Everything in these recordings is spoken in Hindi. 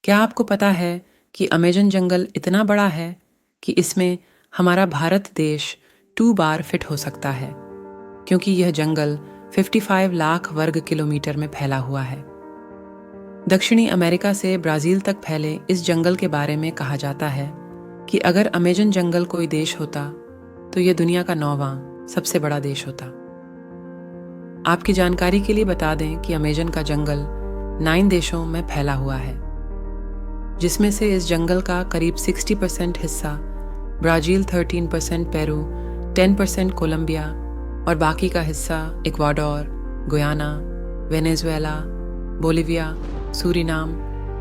क्या आपको पता है कि अमेज़न जंगल इतना बड़ा है कि इसमें हमारा भारत देश 2 बार फिट हो सकता है, क्योंकि यह जंगल 55 लाख वर्ग किलोमीटर में फैला हुआ है। दक्षिणी अमेरिका से ब्राज़ील तक फैले इस जंगल के बारे में कहा जाता है कि अगर अमेज़न जंगल कोई देश होता, तो यह दुनिया का 9वां सबसे बड़ा देश होता। आपकी जानकारी के लिए बता दें कि अमेज़न का जंगल 9 देशों में फैला हुआ है, जिसमें से इस जंगल का करीब 60% हिस्सा ब्राज़ील, 13% पेरू, 10% कोलंबिया और बाकी का हिस्सा Ecuador, Guyana, Venezuela, Bolivia, Suriname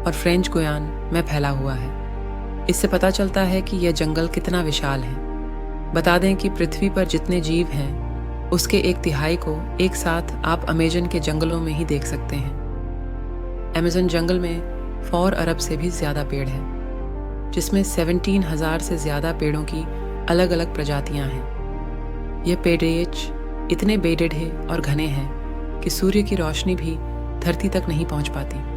और फ्रेंच गुयान में फैला हुआ है। इससे पता चलता है कि यह जंगल कितना विशाल है। बता दें कि पृथ्वी पर जितने जीव हैं, उसके 1/3 को एक साथ आप अमेज़न के जंगलों में ही देख सकते हैं। अमेज़न जंगल में 4 अरब से भी ज़्यादा पेड़ हैं, जिसमें 17,000 से ज़्यादा पेड़ों की अलग अलग प्रजातियां हैं। यह पेड़ेज इतने बेढिढे और घने हैं कि सूर्य की रोशनी भी धरती तक नहीं पहुंच पाती।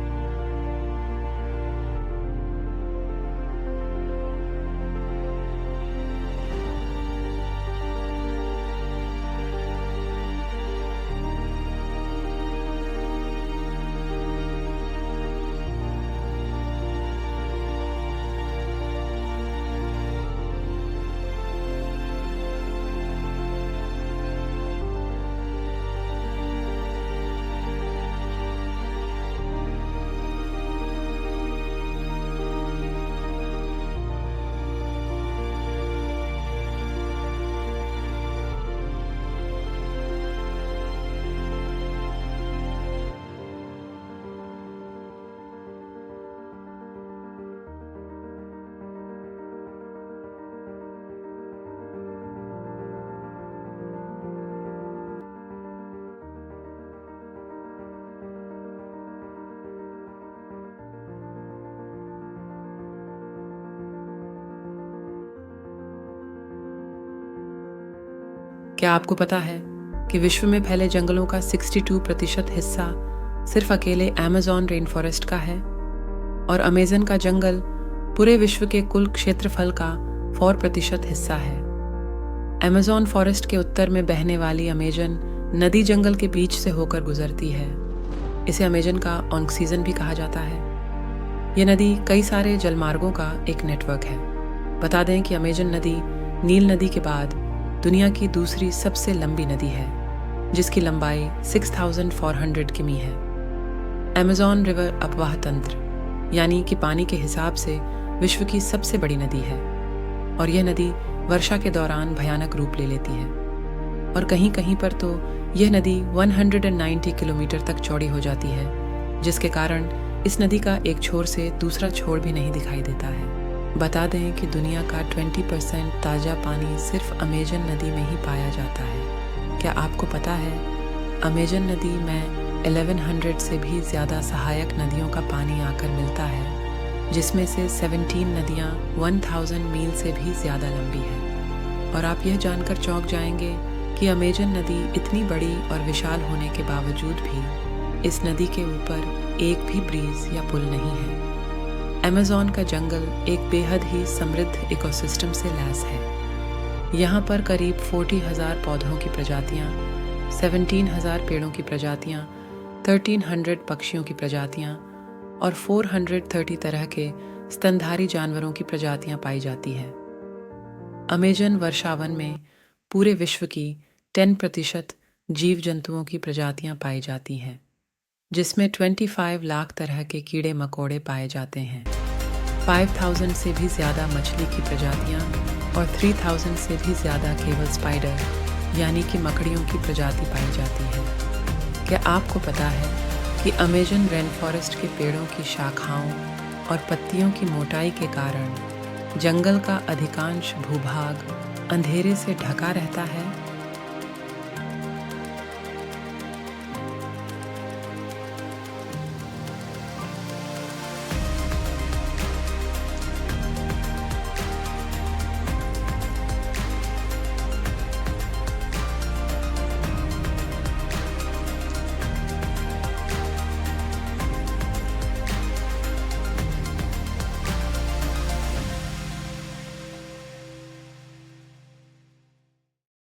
क्या आपको पता है कि विश्व में फैले जंगलों का 62% हिस्सा सिर्फ अकेले अमेज़न रेन फॉरेस्ट का है और अमेज़न का जंगल पूरे विश्व के कुल क्षेत्रफल का 4% हिस्सा है। अमेज़न फॉरेस्ट के उत्तर में बहने वाली अमेज़न नदी जंगल के बीच से होकर गुजरती है। इसे अमेज़न का ऑक्सीजन भी कहा जाता है। यह नदी कई सारे जलमार्गों का एक नेटवर्क है। बता दें कि अमेज़न नदी नील नदी के बाद दुनिया की दूसरी सबसे लंबी नदी है, जिसकी लंबाई 6,400 किमी है। अमेज़न रिवर अपवाह तंत्र यानी कि पानी के हिसाब से विश्व की सबसे बड़ी नदी है और यह नदी वर्षा के दौरान भयानक रूप ले लेती है और कहीं कहीं पर तो यह नदी 190 किलोमीटर तक चौड़ी हो जाती है, जिसके कारण इस नदी का एक छोर से दूसरा छोर भी नहीं दिखाई देता है। बता दें कि दुनिया का 20% ताज़ा पानी सिर्फ अमेज़न नदी में ही पाया जाता है। क्या आपको पता है अमेज़न नदी में 1100 से भी ज़्यादा सहायक नदियों का पानी आकर मिलता है, जिसमें से 17 नदियाँ 1000 मील से भी ज़्यादा लंबी है। और आप यह जानकर चौंक जाएंगे कि अमेज़न नदी इतनी बड़ी और विशाल होने के बावजूद भी इस नदी के ऊपर एक भी ब्रिज या पुल नहीं है। अमेज़न का जंगल एक बेहद ही समृद्ध इकोसिस्टम से लैस है। यहाँ पर करीब 40,000 पौधों की प्रजातियाँ, 17,000 पेड़ों की प्रजातियाँ, 1300 पक्षियों की प्रजातियाँ और 430 तरह के स्तनधारी जानवरों की प्रजातियाँ पाई जाती हैं। अमेज़न वर्षावन में पूरे विश्व की 10% जीव जंतुओं की प्रजातियाँ पाई जाती हैं, जिसमें 25 लाख तरह के कीड़े मकोड़े पाए जाते हैं, 5000 से भी ज़्यादा मछली की प्रजातियाँ और 3000 से भी ज़्यादा केवल स्पाइडर यानी कि मकड़ियों की प्रजाति पाई जाती है। क्या आपको पता है कि अमेज़न रेन फॉरेस्ट के पेड़ों की शाखाओं और पत्तियों की मोटाई के कारण जंगल का अधिकांश भूभाग अंधेरे से ढका रहता है